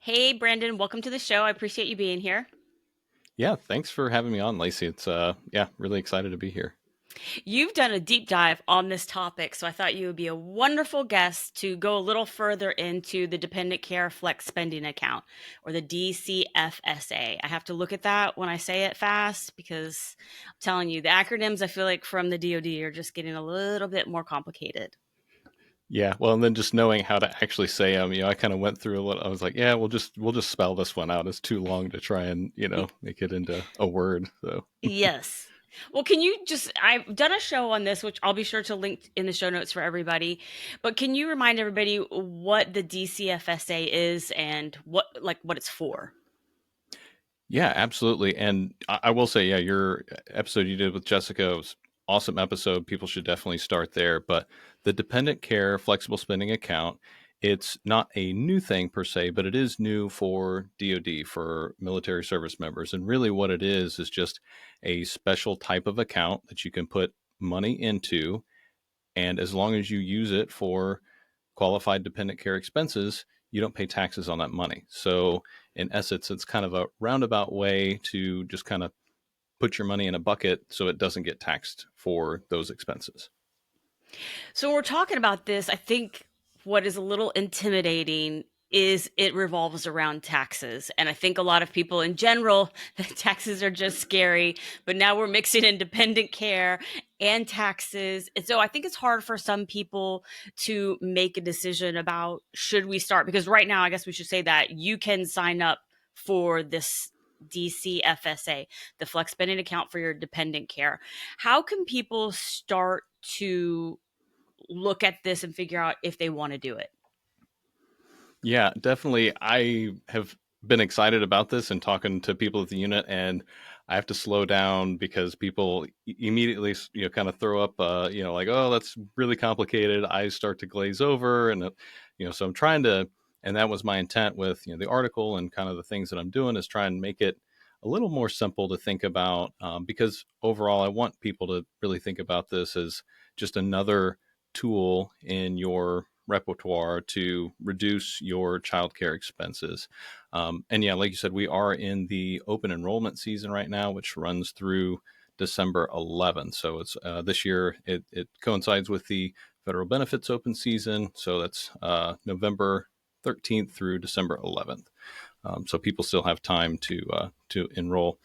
Hey, Brandon, welcome to the show. I appreciate you being here. Yeah, thanks for having me on, Lacey. It's yeah, really excited to be here. You've done a deep dive on this topic, so I thought you would be a wonderful guest to go a little further into the Dependent Care Flex Spending Account, or the DCFSA. I have to look at that when I say it fast because I'm telling you, the acronyms I feel like from the DoD are just getting a little bit more complicated. Yeah, well, and then just knowing how to actually say them, I kind of went through a little. I was like, yeah, we'll just spell this one out. It's too long to try and make it into a word. So Yes. Well, can you just, I've done a show on this, which I'll be sure to link in the show notes for everybody. But can you remind everybody what the DCFSA is and what it's for? yeah, absolutely. And I will say, yeah, your episode you did with Jessica was awesome episode. People should definitely start there. But the Dependent Care Flexible Spending Account, it's not a new thing per se, but it is new for DoD, for military service members. And really, what it is just a special type of account that you can put money into, and as long as you use it for qualified dependent care expenses, you don't pay taxes on that money. So, in essence, it's kind of a roundabout way to just kind of put your money in a bucket so it doesn't get taxed for those expenses. So, when we're talking about this, I think what is a little intimidating is it revolves around taxes. And I think a lot of people in general, taxes are just scary, but now we're mixing in dependent care and taxes. And so I think it's hard for some people to make a decision about should we start, because right now, I guess we should say that you can sign up for this DCFSA, the flex spending account for your dependent care. How can people start to look at this and figure out if they want to do it? Yeah, definitely. I have been excited about this and talking to people at the unit, and I have to slow down because people immediately, kind of throw up, like, oh, that's really complicated. Eyes start to glaze over, and so I'm trying to, and that was my intent with the article and kind of the things that I'm doing is try and make it a little more simple to think about, because overall, I want people to really think about this as just another tool in your repertoire to reduce your childcare expenses. And yeah, like you said, we are in the open enrollment season right now, which runs through December 11th. So it's this year, it coincides with the federal benefits open season. So that's November 13th through December 11th. So people still have time to enroll.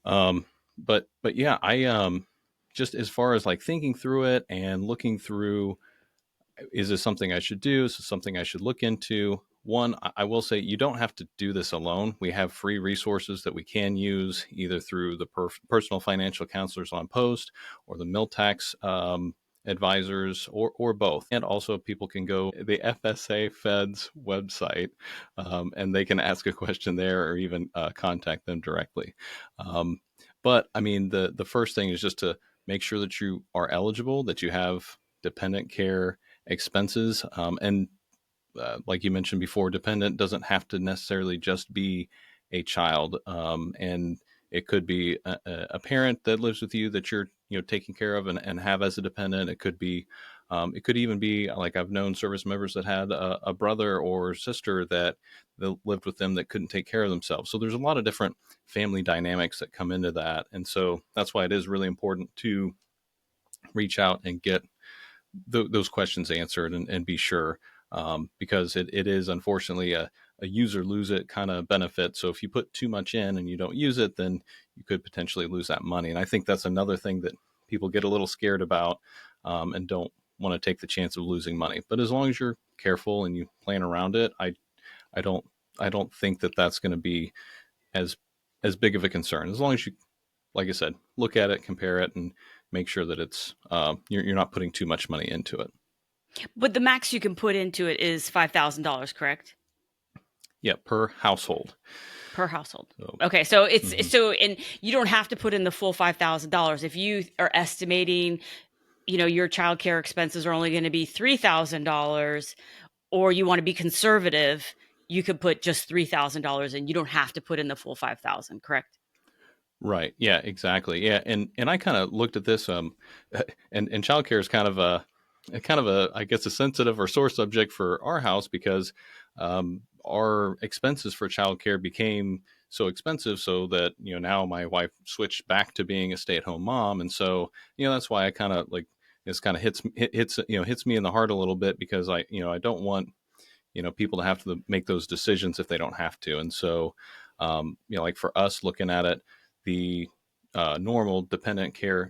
But yeah, I just as far as like thinking through it and looking through, is this something I should do? Is this something I should look into? One, I will say you don't have to do this alone. We have free resources that we can use either through the personal financial counselors on post or the mill tax advisors or both. And also people can go to the FSA Fed's website, and they can ask a question there or even contact them directly. Um, but I mean, the first thing is just to make sure that you are eligible, that you have dependent care expenses. And like you mentioned before, dependent doesn't have to necessarily just be a child. And it could be a parent that lives with you that you're taking care of and have as a dependent. It could even be like I've known service members that had a brother or sister that lived with them that couldn't take care of themselves. So there's a lot of different family dynamics that come into that. And so that's why it is really important to reach out and get those questions answered and be sure, because it is unfortunately a use or lose it kind of benefit. So if you put too much in and you don't use it, then you could potentially lose that money. And I think that's another thing that people get a little scared about, and don't want to take the chance of losing money. But as long as you're careful and you plan around it, I don't I don't think that that's going to be as as big of a concern. As long as you, like I said, look at it, compare it, and make sure that it's you're not putting too much money into it. But the max you can put into it is $5,000, correct? Yeah, per household. Per household. So, Okay, so it's mhm. so and you don't have to put in the full $5,000 if you are estimating, your childcare expenses are only going to be $3,000, or you want to be conservative, you could put just $3,000 and you don't have to put in the full 5,000, correct? Right. Yeah, exactly. Yeah, and I kind of looked at this, and childcare is kind of a I guess a sensitive or sore subject for our house because our expenses for childcare became so expensive, so that now my wife switched back to being a stay-at-home mom, and so that's why I kind of like this kind of hits me in the heart a little bit, because I don't want people to have to make those decisions if they don't have to. And so like for us looking at it, the normal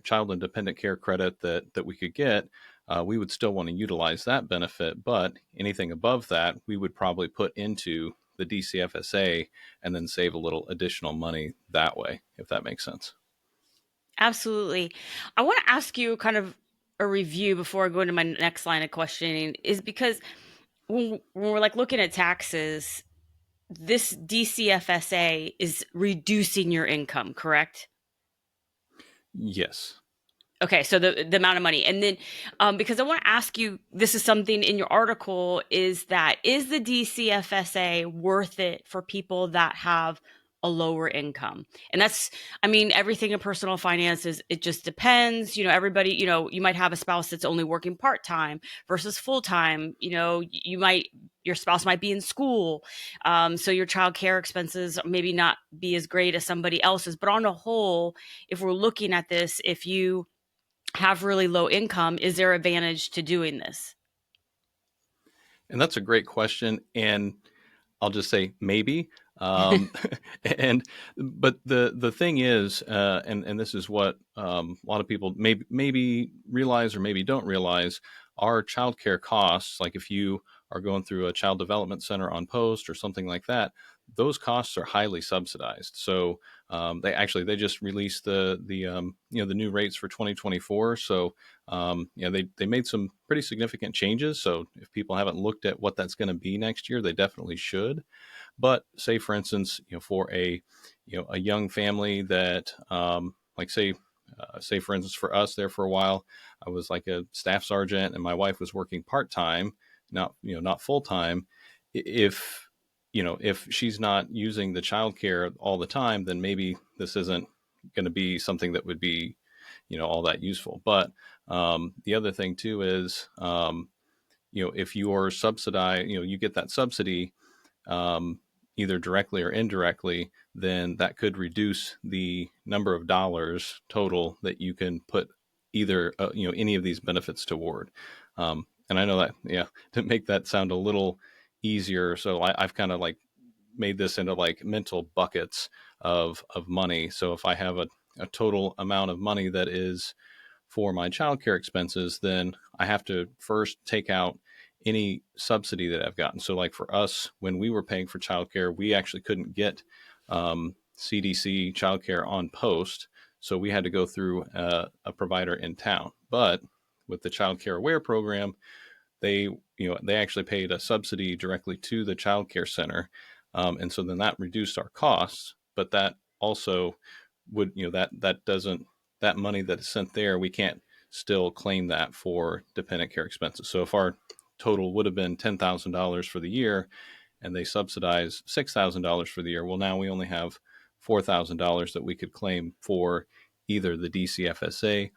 child and dependent care credit that we could get, we would still want to utilize that benefit, but anything above that we would probably put into the DCFSA and then save a little additional money that way, if that makes sense. Absolutely. I want to ask you kind of a review before I go into my next line of questioning, is because when we're like looking at taxes, this DCFSA is reducing your income, correct? Yes. Okay, so the amount of money, and then because I want to ask you, this is something in your article, is the DCFSA worth it for people that have a lower income? And that's, I mean, everything in personal finances, it just depends. Everybody, you might have a spouse that's only working part time versus full time. Your spouse might be in school, so your child care expenses maybe not be as great as somebody else's. But on the whole, if we're looking at this, if you have really low income, is there advantage to doing this? And that's a great question. And I'll just say maybe. Um, and but the thing is, and this is what a lot of people maybe realize or maybe don't realize, our childcare costs. Like if you are going through a child development center on post or something like that, those costs are highly subsidized. So they just released the new rates for 2024. So they made some pretty significant changes. So if people haven't looked at what that's going to be next year, they definitely should. But say, for instance, for a young family that, say for instance, for us there for a while, I was like a staff sergeant and my wife was working part time, not full time. If she's not using the childcare all the time, then maybe this isn't going to be something that would be all that useful. But the other thing too is, if you're subsidized, you get that subsidy, either directly or indirectly, then that could reduce the number of dollars total that you can put either any of these benefits toward. And I know that, to make that sound a little easier, so I've kind of like made this into like mental buckets of money. So if I have a total amount of money that is for my childcare expenses, then I have to first take out any subsidy that I've gotten. So, like for us, when we were paying for childcare, we actually couldn't get CDC childcare on post, so we had to go through a provider in town. But with the Childcare Aware program, they actually paid a subsidy directly to the childcare center, and so then that reduced our costs. But that also would that doesn't that money that is sent there, we can't still claim that for dependent care expenses. So if our total would have been $10,000 for the year and they subsidize $6,000 for the year, well, now we only have $4,000 that we could claim for either the DCFSA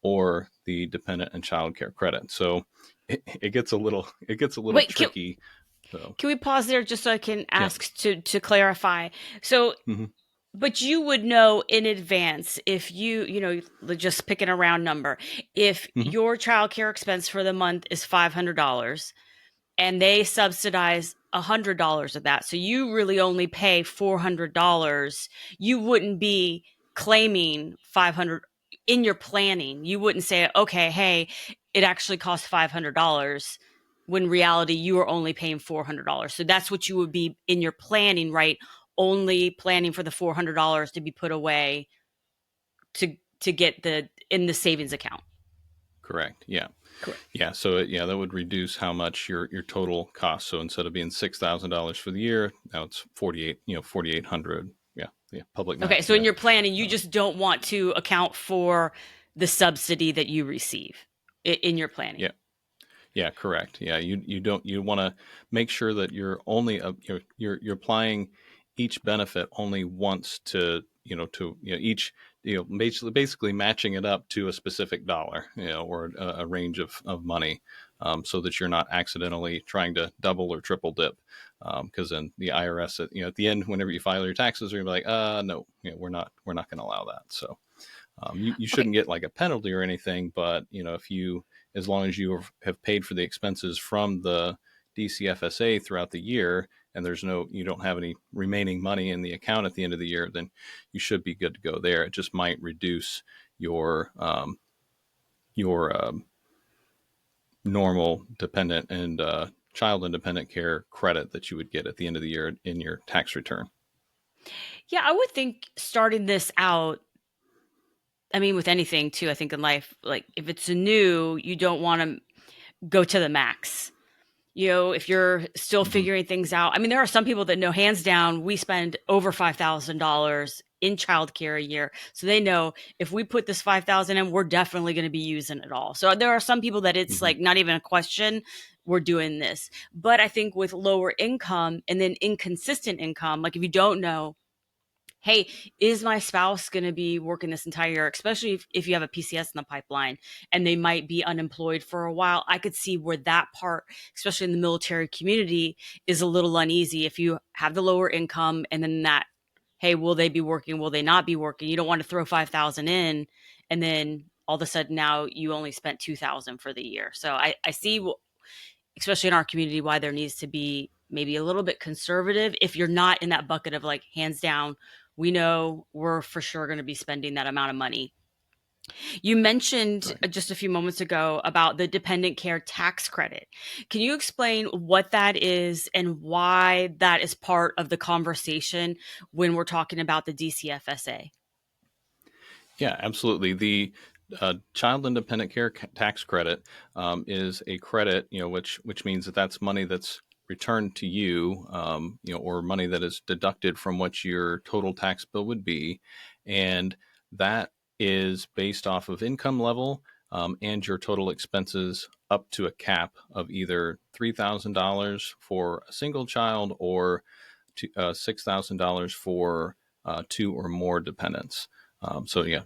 or the dependent and child care credit. So it gets a little Wait, tricky. So can we pause there just so I can yeah. ask to clarify? So, Mm-hmm. but you would know in advance if just picking a round number, if Mm-hmm. your childcare expense for the month is $500 and they subsidize $100 of that, so you really only pay $400, you wouldn't be claiming 500 in your planning. You wouldn't say, okay, hey, it actually costs $500, when in reality you are only paying $400. So that's what you would be in your planning, right? Only planning for the $400 to be put away to get in the savings account. Correct. Yeah. Correct. Yeah. So that would reduce how much your total cost. So instead of being $6,000 for the year, now it's 4,800. Yeah. Yeah. Public Okay, math. so in Yeah. your planning, you So, just don't want to account for the subsidy that you receive in your planning. yeah. Yeah, correct. Yeah, you want to make sure that you're only you're applying each benefit only once to each basically matching it up to a specific dollar, or a range of money, so that you're not accidentally trying to double or triple dip. Because then the IRS, at the end, whenever you file your taxes, are going to be like, no, we're not going to allow that. So you Okay. shouldn't get like a penalty or anything, but if as long as you have paid for the expenses from the DCFSA throughout the year, and you don't have any remaining money in the account at the end of the year, then you should be good to go there. It just might reduce your normal dependent and child independent care credit that you would get at the end of the year in your tax return. Yeah, I would think starting this out, I mean, with anything too, I think in life, like if it's new, you don't want to go to the max. If you're still Mm-hmm. figuring things out. I mean, there are some people that know hands down we spend over $5,000 in childcare a year. So they know if we put this 5,000 in, we're definitely going to be using it all. So there are some people that it's Mm-hmm. like not even a question, we're doing this. But I think with lower income and then inconsistent income, like if you don't know, hey, is my spouse going to be working this entire year, especially if you have a PCS in the pipeline and they might be unemployed for a while? I could see where that part, especially in the military community, is a little uneasy if you have the lower income and then that, hey, will they be working? Will they not be working? You don't want to throw 5,000 in and then all of a sudden now you only spent 2,000 for the year. So I see, especially in our community, why there needs to be maybe a little bit conservative if you're not in that bucket of like hands down, we know we're for sure going to be spending that amount of money. You mentioned Right. just a few moments ago about the dependent care tax credit. Can you explain what that is and why that is part of the conversation when we're talking about the DCFSA? Yeah, absolutely. The child independent care tax credit is a credit, which means that that's money that's returned to you, or money that is deducted from what your total tax bill would be, and that is based off of income level and your total expenses up to a cap of either $3,000 for a single child or $6,000 for two or more dependents. So yeah,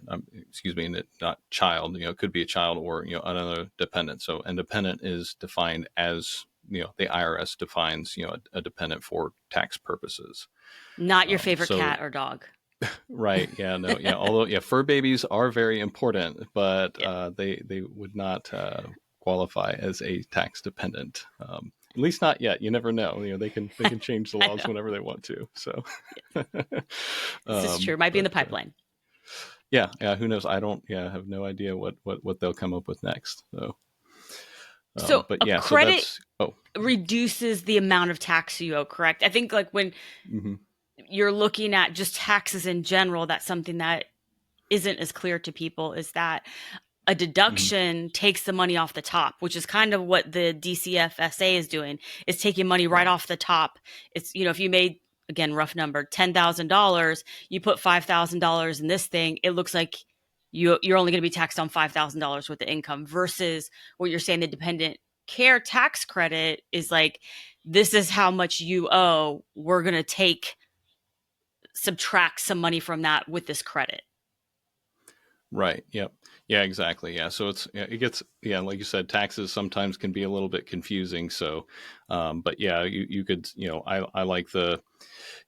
excuse me, not child. It could be a child or another dependent. So and dependent is defined as the IRS defines a dependent for tax purposes. Not your favorite So cat or dog. right, yeah, no, yeah. Although yeah, fur babies are very important, but Yeah. they would not qualify as a tax dependent. At least not yet. You never know. They can change the I laws know. whenever they want to. So, This is true. Might be in but the pipeline. yeah, who knows? I don't. Yeah, I have no idea what they'll come up with next. So, So but a yeah, so credit that's oh, reduces the amount of tax you owe, correct? I think like when mm-hmm, you're looking at just taxes in general, that's something that isn't as clear to people is that a mm-hmm, deduction takes the money off the top, which is kind of what the DCFSA is doing, is taking money right right, off the top. It's, if you made, again, rough number, $10,000, you put $5,000 in this thing, it looks like you're only going to be taxed on $5,000 with the income versus what you're saying, the dependent care tax credit is like, this is how much you owe. We're going to subtract some money from that with this credit. right. Yep. Yeah, exactly. Yeah. So it gets, yeah, like you said, taxes sometimes can be a little bit confusing. So, but yeah, you could, I like the,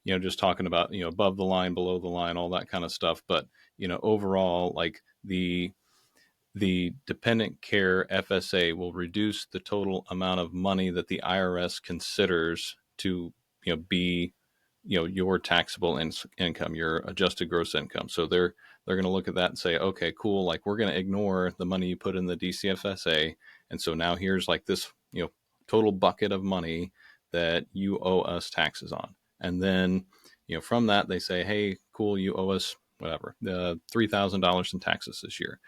just talking about, above the line, below the line, all that kind of stuff. But, overall, like the dependent care FSA will reduce the total amount of money that the IRS considers to be your taxable income, your adjusted gross income. So they're going to look at that and say, okay, cool, like we're going to ignore the money you put in the DCFSA, and so now here's like this total bucket of money that you owe us taxes on, and then from that they say, hey, cool, you owe us whatever $3,000 in taxes this year.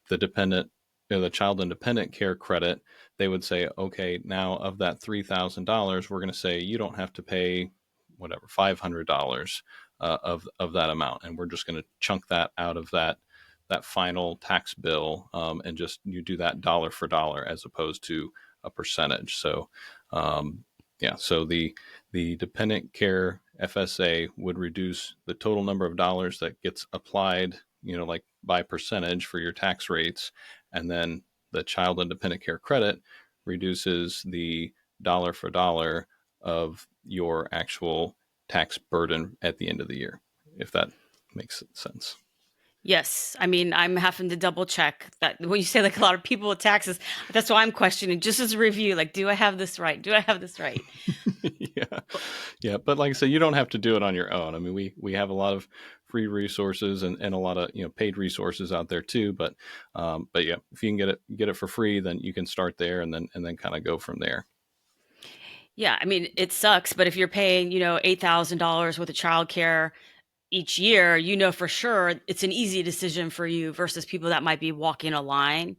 The dependent the child independent care credit, they would say, okay, now of that $3,000, we're going to say you don't have to pay whatever $500 of that amount, and we're just going to chunk that out of that final tax bill, and just you do that dollar for dollar as opposed to a percentage. So, yeah, so the dependent care FSA would reduce the total number of dollars that gets applied, like by percentage for your tax rates, and then the child independent care credit reduces the dollar for dollar of your actual tax burden at the end of the year, if that makes sense. Yes. I mean, I'm having to double check that when you say like a lot of people with taxes, that's why I'm questioning just as a review, like, do I have this right? Do I have this right? Yeah, yeah, but like I said, you don't have to do it on your own. I mean, we have a lot of free resources and a lot of paid resources out there too. But yeah, if you can get it for free, then you can start there and then kind of go from there. Yeah. I mean, it sucks, but if you're paying, $8,000 worth of childcare each year, you know for sure it's an easy decision for you versus people that might be walking a line.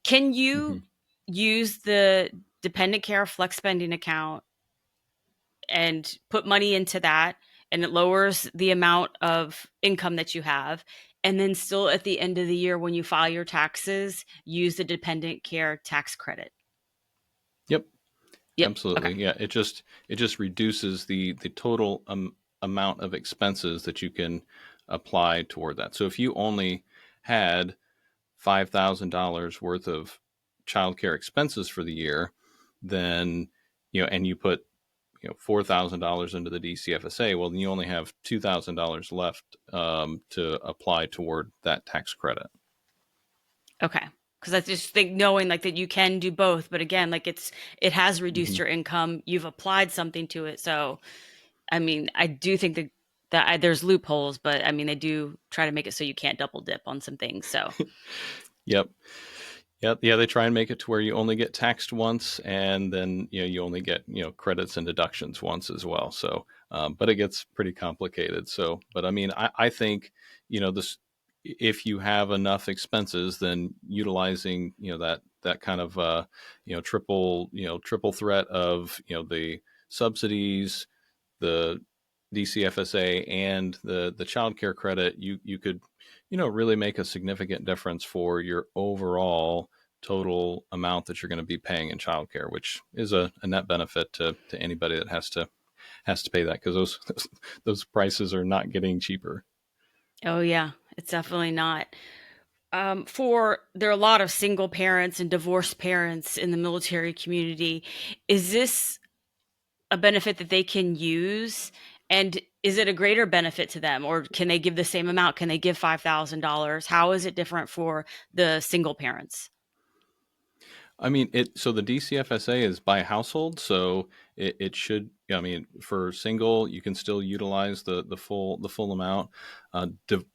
Can Hmm. you use the dependent care flex spending account and put money into that, and it lowers the amount of income that you have, and then still at the end of the year when you file your taxes use the dependent care tax credit? Yep, Yep. Okay. absolutely. Yeah, it just reduces the total amount of expenses that you can apply toward that. So if you only had $5,000 worth of childcare expenses for the year, then and you put $4,000 into the DCFSA, well, then you only have $2,000 left to apply toward that tax credit. Okay. Because I just think knowing like that you can do both, but again, like it has reduced Hmm. your income. You've applied something to it, so I mean, I do think that there's loopholes, but I mean, they do try to make it so you can't double dip on some things. So, Yep. Yep. Yeah, they try and make it to where you only get taxed once, and then you only get credits and deductions once as well. So, but it gets pretty complicated. So, but I mean, I think this, if you have enough expenses, then utilizing that kind of triple threat of the subsidies, the DCFSA, and the child care credit, you could really make a significant difference for your overall total amount that you're going to be paying in childcare, which is a net benefit to anybody that has to pay that, because those prices are not getting cheaper. oh yeah, it's definitely not. For there are a lot of single parents and divorced parents in the military community. Is this a benefit that they can use? And is it a greater benefit to them, or can they give the same amount? Can they give $5,000? How is it different for the single parents? I mean, so the DCFSA is by household, so it should. I mean, for single, you can still utilize the full amount.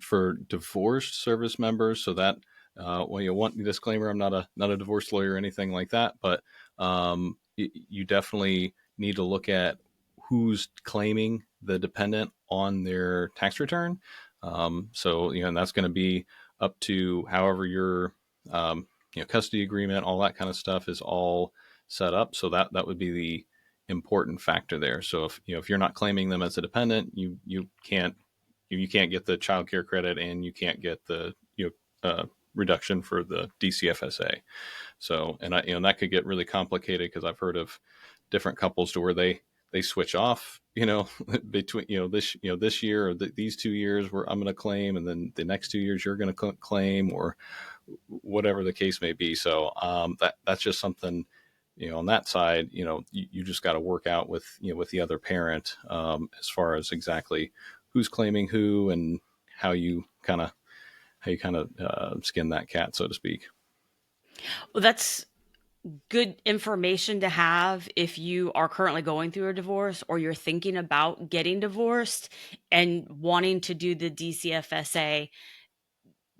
For divorced service members, so that well, you want disclaimer. I'm not a divorce lawyer or anything like that, but you definitely need to look at who's claiming the dependent on their tax return. So and that's going to be up to however your custody agreement, all that kind of stuff is all set up. So that would be the important factor there. So if you're not claiming them as a dependent, you can't get the child care credit, and you can't get the reduction for the DCFSA. So and that could get really complicated, because I've heard of different couples to where they switch off, between this year, or these 2 years where I'm going to claim, and then the next 2 years you're going to claim, or whatever the case may be. So that's just something on that side. You just got to work out with the other parent, as far as exactly who's claiming who, and how you kind of skin that cat, so to speak. Well, that's good information to have if you are currently going through a divorce or you're thinking about getting divorced and wanting to do the DCFSA.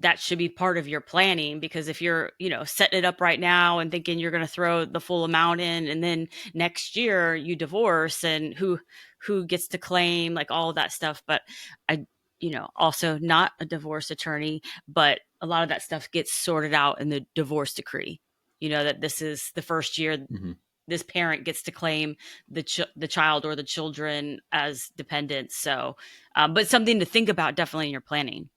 That should be part of your planning, because if you're, setting it up right now and thinking you're going to throw the full amount in, and then next year you divorce, and who gets to claim, like all of that stuff. But I, also not a divorce attorney, but a lot of that stuff gets sorted out in the divorce decree. That this is the first year Mm-hmm. this parent gets to claim the child or the children as dependents. So, but something to think about definitely in your planning.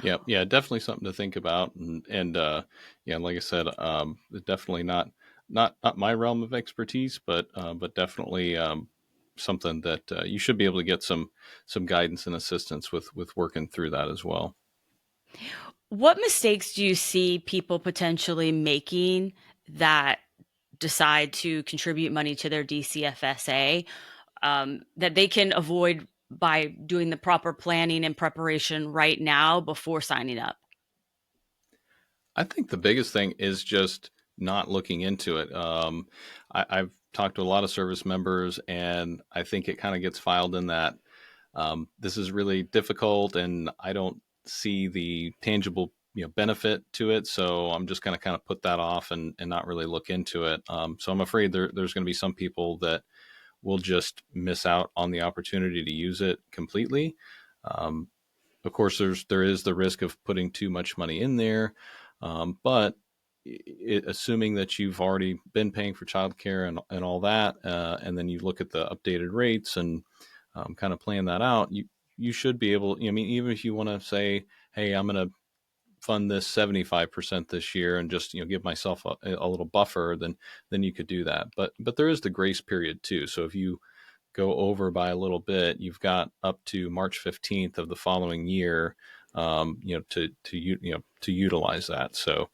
Yeah, yeah, definitely something to think about, and yeah, like I said, definitely not my realm of expertise, but definitely something that you should be able to get some guidance and assistance with working through that as well. What mistakes do you see people potentially making that decide to contribute money to their DCFSA, that they can avoid by doing the proper planning and preparation right now before signing up. I think the biggest thing is just not looking into it. I've talked to a lot of service members, and I think it kind of gets filed in that this is really difficult, and I don't see the tangible benefit to it. So I'm just going to kind of put that off and not really look into it. So I'm afraid there's going to be some people that will just miss out on the opportunity to use it completely. Um, of course, there is the risk of putting too much money in there, but assuming that you've already been paying for childcare and all that, and then you look at the updated rates and kind of plan that out, you should be able. I mean, even if you want to say, "Hey, I'm going to fund this 75% this year and just give myself a little buffer," then you could do that. But there is the grace period too. So if you go over by a little bit, you've got up to March 15th of the following year, to utilize that. So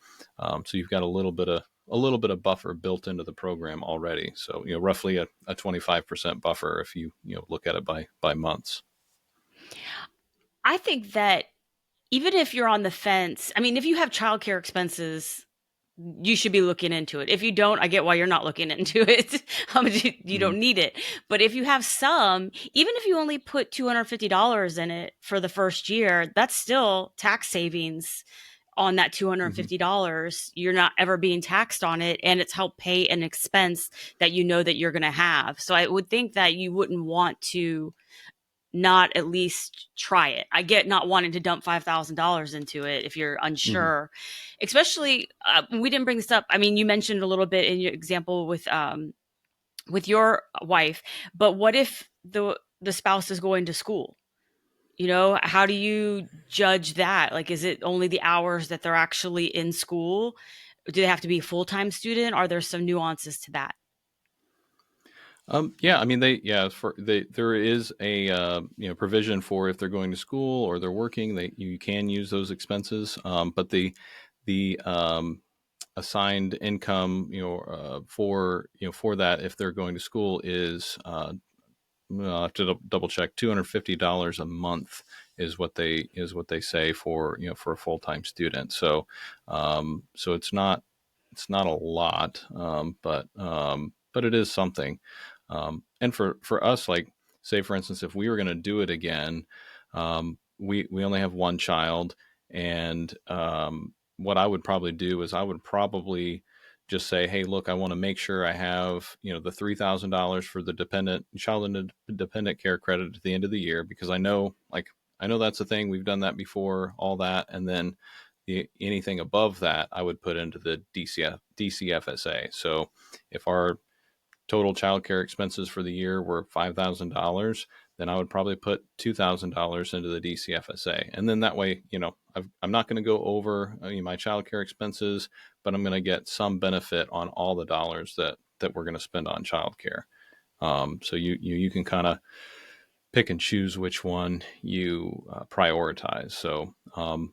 you've got a little bit of buffer built into the program already. So roughly a 25% buffer if you look at it by months. I think that even if you're on the fence, I mean, if you have childcare expenses, you should be looking into it. If you don't, I get why you're not looking into it. You Mm-hmm. don't need it. But if you have some, even if you only put $250 in it for the first year, that's still tax savings on that Mm-hmm. $250. You're not ever being taxed on it, and it's helped pay an expense that you know that you're going to have. So I would think that you wouldn't want to not at least try it. I get not wanting to dump $5,000 into it if you're Mm-hmm. unsure, especially we didn't bring this up. I mean, you mentioned a little bit in your example with your wife, but what if the spouse is going to school? You know, how do you judge that? Like, is it only the hours that they're actually in school? Do they have to be a full-time student? Are there some nuances to that? Yeah, I mean, there is a provision for if they're going to school or they're working, you can use those expenses. But the assigned income, for that if they're going to school is I'll have to double check. $250 a month is what they say for a full time student. So it's not a lot, but it is something. And for us, like say for instance, if we were going to do it again, we only have one child, and what I would probably do is I would probably just say, hey, look, I want to make sure I have the $3,000 for the child and dependent care credit at the end of the year, because I know that's a thing, we've done that before, all that, and then anything above that I would put into the DCFSA. So if our total childcare expenses for the year were $5,000, then I would probably put $2,000 into the DCFSA. And then that way, I'm not going to go over my childcare expenses, but I'm going to get some benefit on all the dollars that we're going to spend on childcare. So you can kind of pick and choose which one you prioritize. So and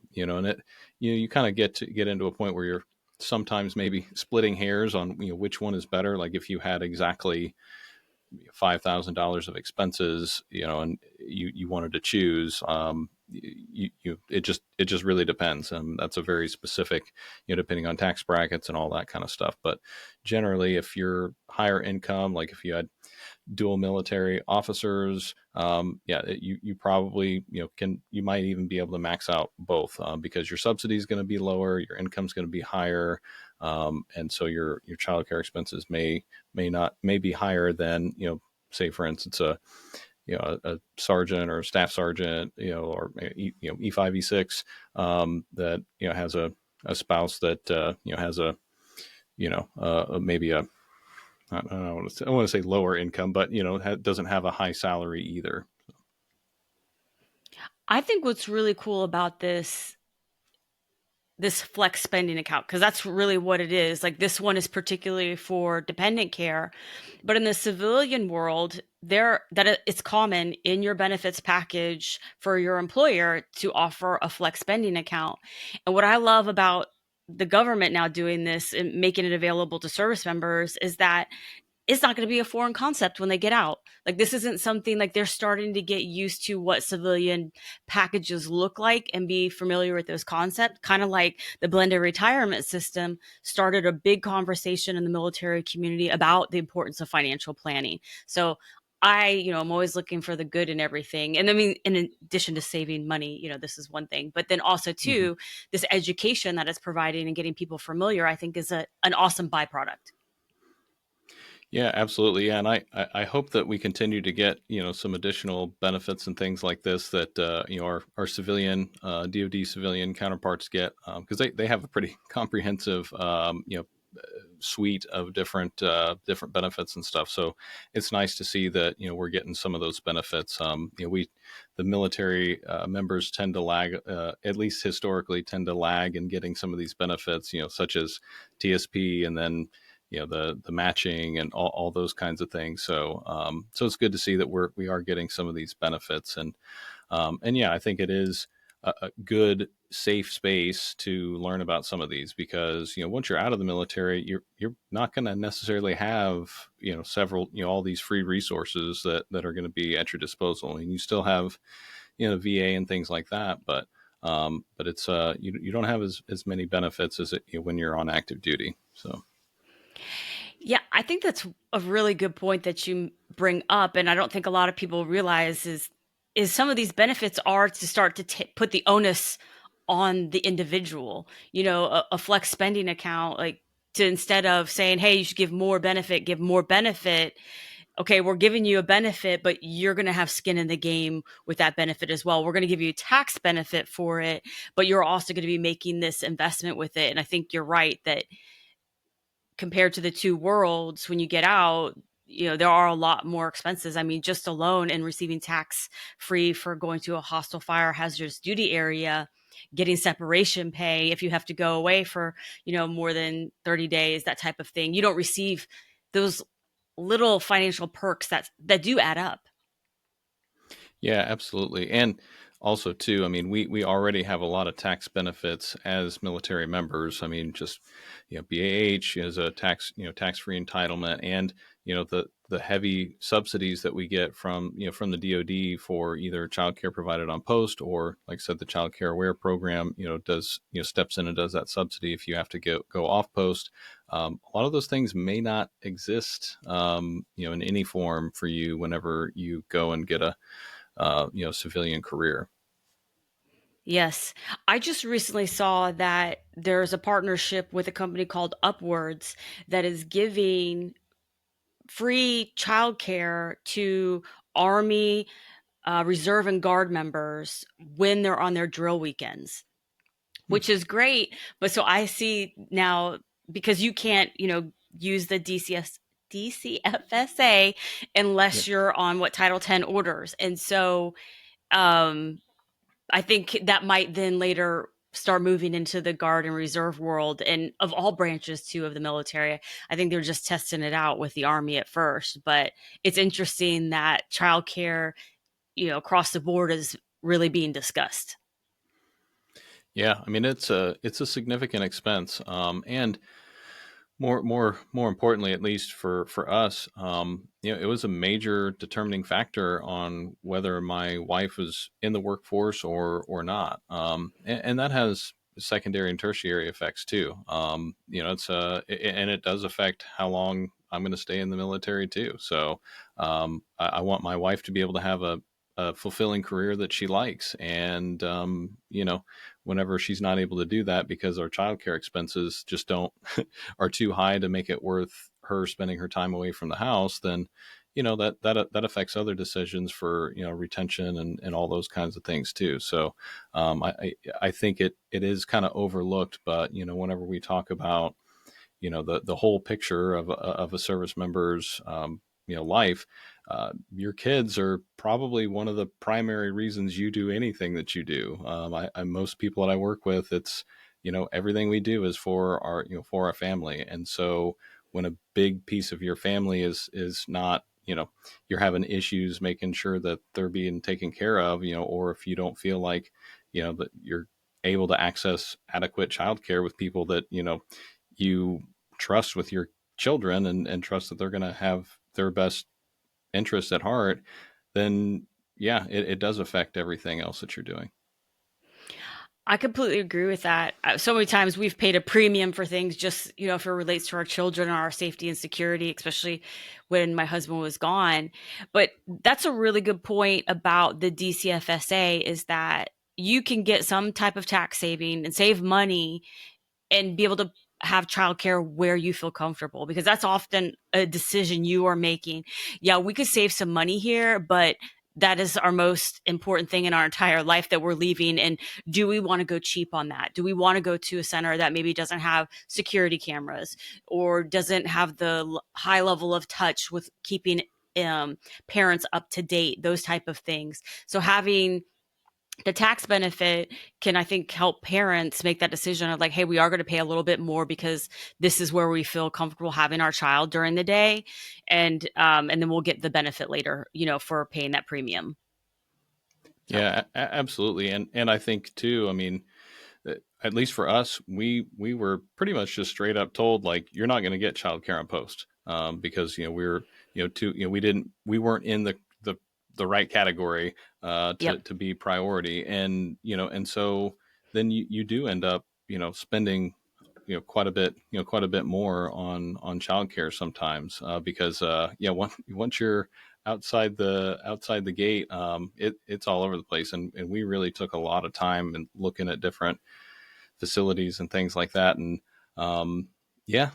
you kind of get into a point where you're sometimes maybe splitting hairs on which one is better. Like if you had exactly $5,000 of expenses, and you wanted to choose, it just really depends, and that's a very specific, depending on tax brackets and all that kind of stuff. But generally, if you're higher income, like if you had dual military officers, you probably you might even be able to max out both, because your subsidy is going to be lower, your income is going to be higher, and so your child care expenses may be higher than say for instance a sergeant or a staff sergeant, or E5 E6, that has a spouse that has a maybe a, I don't know, I want to say lower income, but doesn't have a high salary either. I think what's really cool about this flex spending account, because that's really what it is. Like, this one is particularly for dependent care, but in the civilian world, it's common in your benefits package for your employer to offer a flex spending account. And what I love about the government now doing this and making it available to service members is that it's not going to be a foreign concept when they get out. Like, this isn't something, like, they're starting to get used to what civilian packages look like and be familiar with those concepts. Kind of like the blended retirement system started a big conversation in the military community about the importance of financial planning. So I'm always looking for the good in everything. And I mean, in addition to saving money, this is one thing, but then also Mhm. too, this education that it's providing and getting people familiar, I think is an awesome byproduct. Yeah, absolutely. Yeah, and I hope that we continue to get some additional benefits and things like this that our civilian DoD civilian counterparts get, because they have a pretty comprehensive suite of different benefits and stuff. So it's nice to see that we're getting some of those benefits. We the military members tend to lag, at least historically, tend to lag in getting some of these benefits. Such as TSP, and then the matching and all those kinds of things. So it's good to see that we are getting some of these benefits, and yeah, I think it is a good safe space to learn about some of these, because once you're out of the military, you're not going to necessarily have several all these free resources that are going to be at your disposal, and you still have VA and things like that, but it's you don't have as many benefits as when you're on active duty. So. Yeah, I think that's a really good point that you bring up, and I don't think a lot of people realize is some of these benefits are to start to put the onus on the individual. A flex spending account, like, to, instead of saying, "Hey, you should give more benefit, give more benefit." Okay, we're giving you a benefit, but you're going to have skin in the game with that benefit as well. We're going to give you a tax benefit for it, but you're also going to be making this investment with it. And I think you're right that compared to the two worlds, when you get out, there are a lot more expenses. I mean, just alone in receiving tax free for going to a hostile fire hazardous duty area, getting separation pay if you have to go away for, more than 30 days, that type of thing. You don't receive those little financial perks that do add up. Yeah, absolutely. And also too, I mean, we already have a lot of tax benefits as military members. I mean, just BAH is a tax-free entitlement, and the heavy subsidies that we get from the DoD for either childcare provided on post, or, like I said, the Childcare Aware program does steps in and does that subsidy if you have to go off post. A lot of those things may not exist in any form for you whenever you go and get a civilian career. Yes. I just recently saw that there's a partnership with a company called Upwards that is giving free childcare to Army, Reserve, and Guard members when they're on their drill weekends, Hmm. which is great. But so I see now, because you can't, use the DCFSA Yeah. unless you're on what Title 10 orders. And so um, I think that might then later start moving into the Guard and Reserve world, and of all branches too of the military. I think they're just testing it out with the Army at first, but it's interesting that childcare, across the board is really being discussed. Yeah, I mean, it's a significant expense, and more importantly, at least for us, it was a major determining factor on whether my wife was in the workforce or not, and that has secondary and tertiary effects too. And it does affect how long I'm going to stay in the military too. So I want my wife to be able to have a fulfilling career that she likes, and whenever she's not able to do that because our childcare expenses just don't are too high to make it worth her spending her time away from the house, then that affects other decisions for retention and all those kinds of things too. So I think it is kind of overlooked, but whenever we talk about the whole picture of a service member's life, your kids are probably one of the primary reasons you do anything that you do. Most people that I work with, it's everything we do is for our family, and so when a big piece of your family is not, you're having issues making sure that they're being taken care of, or if you don't feel like that you're able to access adequate childcare with people that, you trust with your children, and trust that they're going to have their best interests at heart, then yeah, it does affect everything else that you're doing. I completely agree with that. So many times we've paid a premium for things just, if it relates to our children or our safety and security, especially when my husband was gone. But that's a really good point about the DCFSA is that you can get some type of tax saving and save money and be able to have childcare where you feel comfortable, because that's often a decision you are making. Yeah, we could save some money here, but that is our most important thing in our entire life that we're leaving. And do we want to go cheap on that? Do we want to go to a center that maybe doesn't have security cameras or doesn't have the high level of touch with keeping parents up to date, those type of things? So having the tax benefit can, I think, help parents make that decision of like, hey, we are going to pay a little bit more because this is where we feel comfortable having our child during the day, and then we'll get the benefit later, for paying that premium. So, Yeah, absolutely. And I think too, I mean, at least for us, we were pretty much just straight up told like you're not going to get childcare on post, because we're too we weren't in the right category yep. to be priority, and so then you do end up spending quite a bit more on childcare sometimes, because yeah, once you're outside the gate, it's all over the place, and we really took a lot of time and looking at different facilities and things like that. And yeah,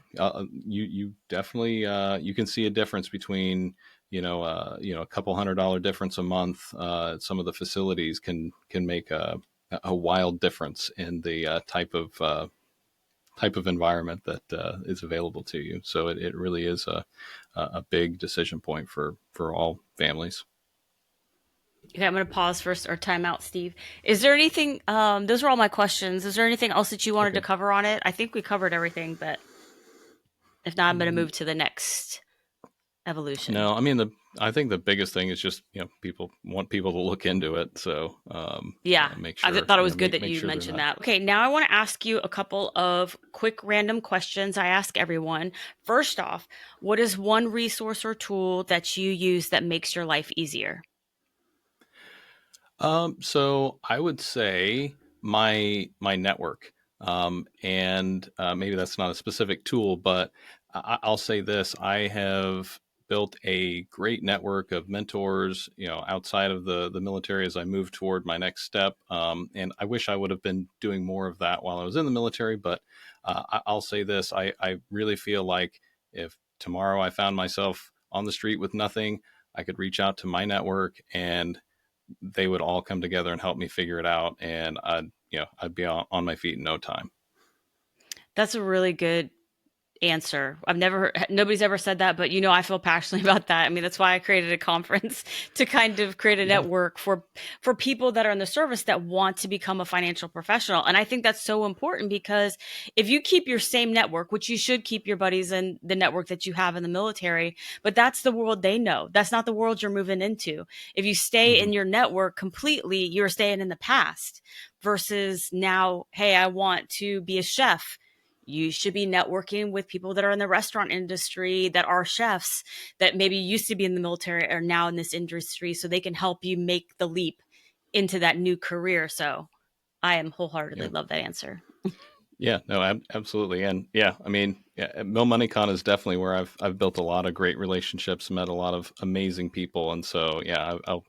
you definitely you can see a difference between a couple $100 difference a month. Some of the facilities can make a wild difference in the type of environment that is available to you. So it really is a big decision point for all families. Okay, I'm going to pause first or time out, Steve. Is there anything, those are all my questions. Is there anything else that you wanted to Okay. cover on it? I think we covered everything, but if not, I'm going to move to the next evolution. No, I mean I think the biggest thing is just people want people to look into it. So Yeah, make I sure thought it was good that make you sure they're mentioned not. that. Okay, now I want to ask you a couple of quick random questions I ask everyone. First off, what is one resource or tool that you use that makes your life easier? So I would say my network, and maybe that's not a specific tool, but I'll say this: I have built a great network of mentors, outside of the military as I move toward my next step. And I wish I would have been doing more of that while I was in the military, but I'll say this: I really feel like if tomorrow I found myself on the street with nothing, I could reach out to my network and they would all come together and help me figure it out, and I'd be on my feet in no time. That's a really good answer. Nobody's ever said that, but I feel passionately about that. I mean, that's why I created a conference to kind of create a Yeah. network for people that are in the service that want to become a financial professional. And I think that's so important because if you keep your same network, which you should keep your buddies in the network that you have in the military, but that's the world they know. That's not the world you're moving into. If you stay Mm-hmm. in your network completely, you're staying in the past versus now, hey, I want to be a chef. You should be networking with people that are in the restaurant industry that are chefs that maybe used to be in the military or now in this industry so they can help you make the leap into that new career. So I am wholeheartedly Yeah. love that answer. Yeah, no, absolutely, and yeah, I mean, yeah, Mill MoneyCon is definitely where I've built a lot of great relationships, met a lot of amazing people, and so yeah, I'll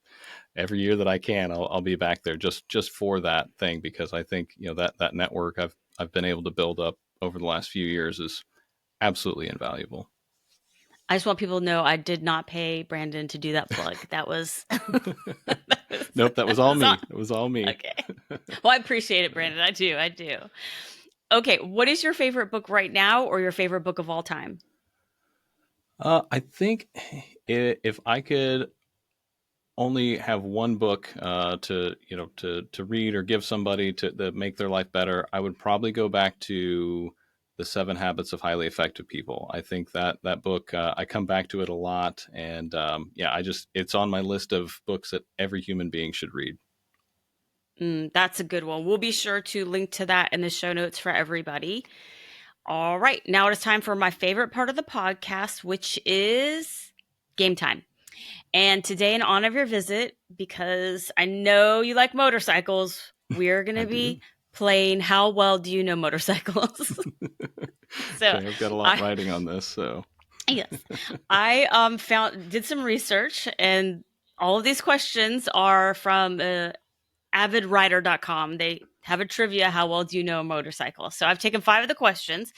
every year that I can, I'll be back there just for that thing, because I think that network I've been able to build up over the last few years is absolutely invaluable. I just want people to know I did not pay Brandon to do that plug. That was, Nope, that was that all was all. me. It was all me. Okay. Well, I appreciate it, Brandon. I do. I do. Okay. What is your favorite book right now or your favorite book of all time? I think if I could only have one book to read or give somebody to make their life better, I would probably go back to the Seven Habits of Highly Effective People. I think that book, I come back to it a lot, and yeah, it's on my list of books that every human being should read. That's a good one. We'll be sure to link to that in the show notes for everybody. All right, now it is time for my favorite part of the podcast, which is game time. And today, in honor of your visit, because I know you like motorcycles, we're going I to do. be playing How Well Do You Know Motorcycles? So, Okay, I've got a lot I, riding on this, so yes, I did some research, and all of these questions are from avidrider.com. They have a trivia, how well do you know a motorcycle? So I've taken 5 of the questions,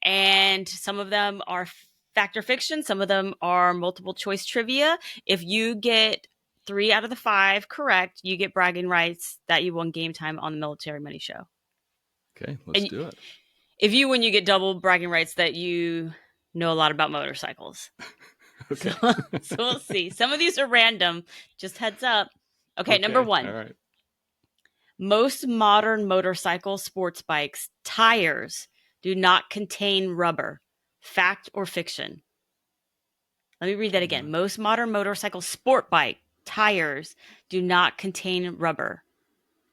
and some of them are fact or fiction, some of them are multiple choice trivia. If you get 3 out of the 5 correct, you get bragging rights that you won game time on the Military Money Show. okay, let's And do it. if you win, you get double bragging rights that you know a lot about motorcycles. So, Okay. so we'll see. Some of these are random, just heads up. Okay, number Okay, all 1. right. Most modern motorcycle sports bikes tires do not contain rubber. Fact or fiction? Let me read that Do again. not. Most modern motorcycle sport bike tires do not contain rubber.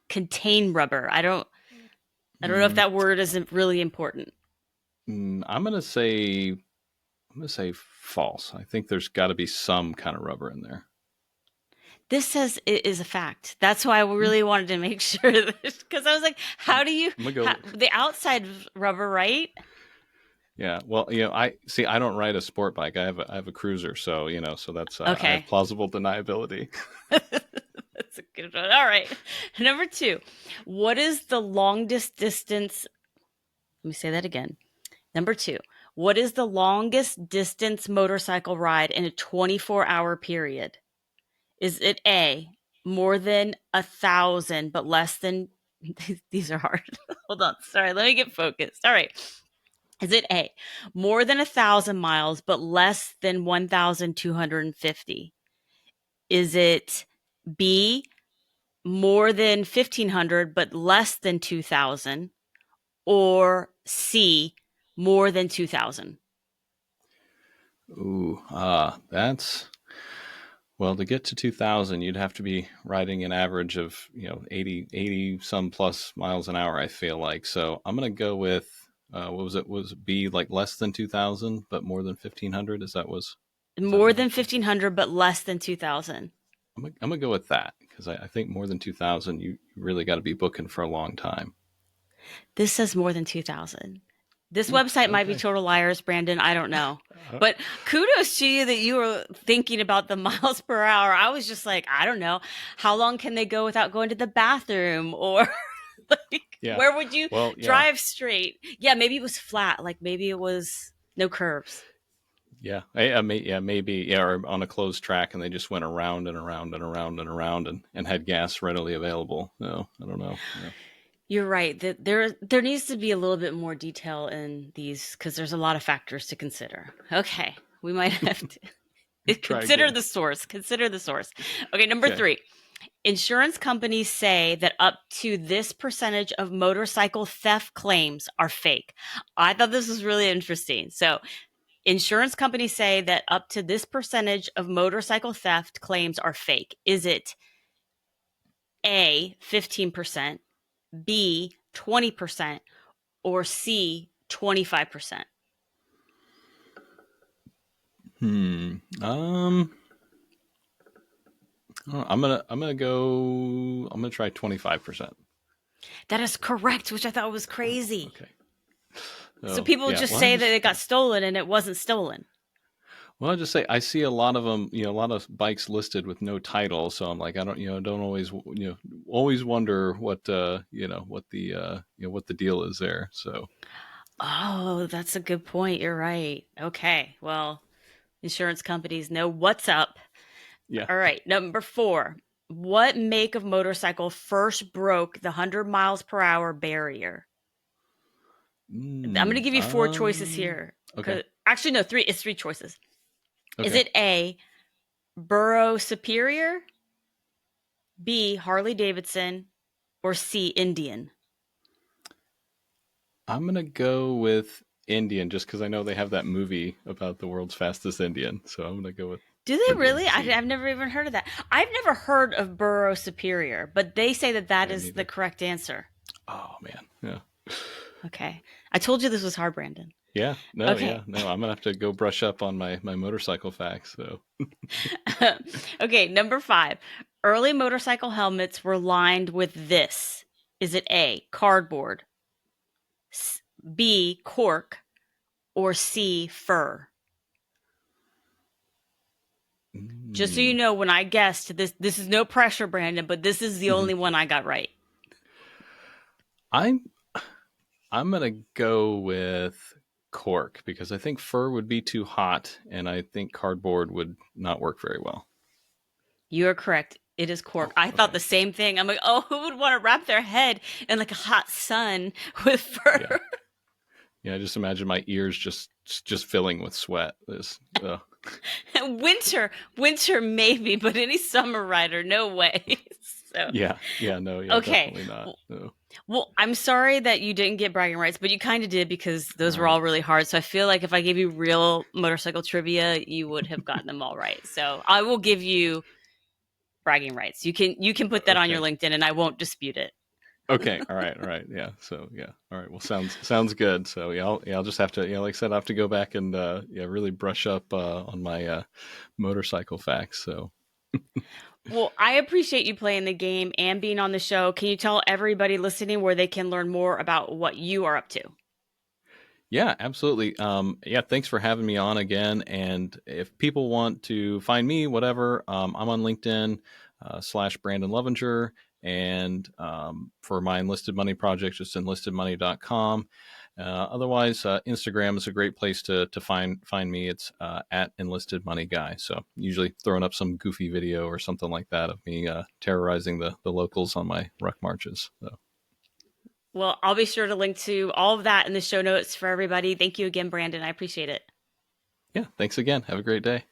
Contain rubber. I don't know if Mm, that word isn't really important. I'm gonna say false. I think there's got to be some kind of rubber in there. This says it is a fact. That's why I Hmm, really wanted to make sure that, because I was like, I'm, how do you I'm gonna go. the outside rubber, right? Yeah, well, I see. I don't ride a sport bike. I have a cruiser, so so that's I have Okay. plausible deniability. That's a good one. All right. Number 2. What is the longest distance? Let me say that again. Number 2. What is the longest distance motorcycle ride in a 24-hour period? Is it A, more than 1,000, but less than, these are hard. Hold on. Sorry. Let me get focused. All right. Is it A, more than 1,000 miles, but less than 1,250? Is it B, more than 1,500 but less than 2,000, or C, more than 2,000? Ooh, that's well, to get to 2000, you'd have to be riding an average of 80 some plus miles an hour. I feel like so. I'm gonna go with what was it? Was it B like less than 2000 but more than 1500? Is that More what I than said? 1,500 but less than 2,000. I'm gonna go with that because I think more than 2000, you really got to be booking for a long time. This says more than 2,000. This website might be Okay. total liars, Brandon. I don't know. Uh, But kudos to you that you were thinking about the miles per hour. I was just like, I don't know. How long can they go without going to the bathroom? Or like, yeah. where would you Well, yeah. drive straight? Yeah, maybe it was flat. Like maybe it was no curves. Yeah, yeah, maybe, yeah, or on a closed track, and they just went around and around and around and around, and had gas readily available. No, I don't know. Yeah. You're right. That there needs to be a little bit more detail in these because there's a lot of factors to consider. Okay, we might have to Try consider again. the source. Consider the source. Okay, number Okay. 3. Insurance companies say that up to this percentage of motorcycle theft claims are fake. I thought this was really interesting. So, insurance companies say that up to this percentage of motorcycle theft claims are fake. Is it A, 15%, B, 20%, or C, 25%? Hmm. I'm gonna try 25%. That is correct, which I thought was crazy. Okay. So So people yeah. just say that it got stolen and it wasn't stolen. Well, I'll just say I see a lot of them. A lot of bikes listed with no title. So I'm like, I don't always always wonder what what the deal is there. So Oh, that's a good point. You're right. Okay. Well, insurance companies know what's up. yeah. All right. Number 4. What make of motorcycle first broke the 100 miles per hour barrier? I'm going to Mm, give you 4 choices here. okay. Actually, no, 3. It's 3 choices. Is Okay. it A, Burro Superior, B, Harley Davidson, or C, Indian? I'm gonna go with Indian just because I know they have that movie about the world's fastest Indian. So I'm gonna go with. Do they and really? see. I've never even heard of that. I've never heard of borough superior, but they say that that Yeah, is the neither. correct answer. Oh man, yeah, Okay. I told you this was hard, Brandon. yeah, no, Okay. yeah, no. I'm gonna have to go brush up on my motorcycle facts. So, Okay, number 5. Early motorcycle helmets were lined with this. Is it A, cardboard, B, cork, or C, fur? Just so you mm, know, when I guessed this is no pressure, Brandon, but this is the mhm. only one I got right. I'm I'm gonna go with cork because I think fur would be too hot, and I think cardboard would not work very well. You are correct. It is cork. Oh, I thought okay. the same thing. I'm like, oh, who would want to wrap their head in like a hot sun with Yeah, fur? yeah. I just imagine my ears just filling with sweat. This, Winter maybe, but any summer rider, no way. So, yeah, yeah, no, yeah, okay. definitely not. No. Well, I'm sorry that you didn't get bragging rights, but you kind of did because All those were right. all really hard. So I feel like if I gave you real motorcycle trivia, you would have gotten them all right. So I will give you bragging rights. You can put that on your Okay. LinkedIn, and I won't dispute it. Okay. All right. All right. Yeah. So yeah. All right. Well, sounds good. So I'll just have to, like I said, I have to go back and yeah, really brush up on my motorcycle facts. So Well, I appreciate you playing the game and being on the show. Can you tell everybody listening where they can learn more about what you are up to? yeah, absolutely. Yeah, thanks for having me on again. And if people want to find me, whatever, I'm on LinkedIn / Brandon Lovinger. And for my enlisted money project, just enlistedmoney.com. Otherwise, Instagram is a great place to find me. It's at enlisted money guy. So usually throwing up some goofy video or something like that of me terrorizing the locals on my ruck marches. So Well, I'll be sure to link to all of that in the show notes for everybody. Thank you again, Brandon. I appreciate it. yeah, thanks again. Have a great day.